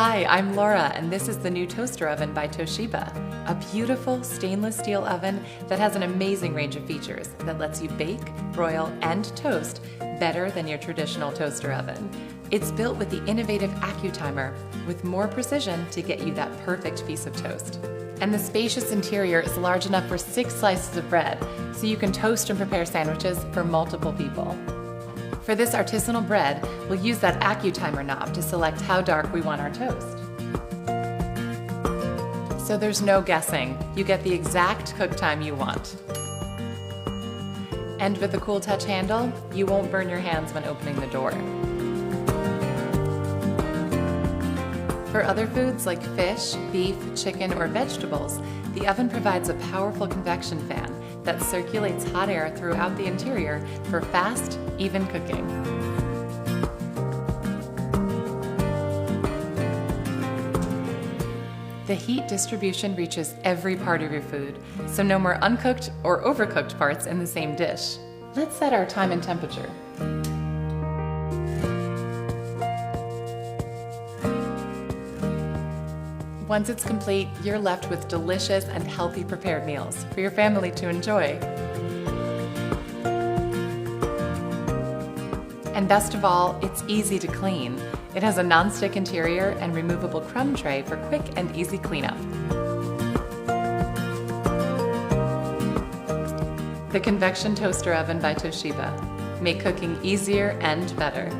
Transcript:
Hi, I'm Laura, and this is the new toaster oven by Toshiba. A beautiful stainless steel oven that has an amazing range of features that lets you bake, broil, and toast better than your traditional toaster oven. It's built with the innovative Accu-timer with more precision to get you that perfect piece of toast. And the spacious interior is large enough for 6 slices of bread, so you can toast and prepare sandwiches for multiple people. For this artisanal bread, we'll use that Accu-timer knob to select how dark we want our toast. So there's no guessing. You get the exact cook time you want. And with the cool touch handle, you won't burn your hands when opening the door. For other foods like fish, beef, chicken, or vegetables, the oven provides a powerful convection fan that circulates hot air throughout the interior for fast, even cooking. The heat distribution reaches every part of your food, so no more uncooked or overcooked parts in the same dish. Let's set our time and temperature. Once it's complete, you're left with delicious and healthy prepared meals for your family to enjoy. And best of all, it's easy to clean. It has a non-stick interior and removable crumb tray for quick and easy cleanup. The Convection Toaster Oven by Toshiba. Make cooking easier and better.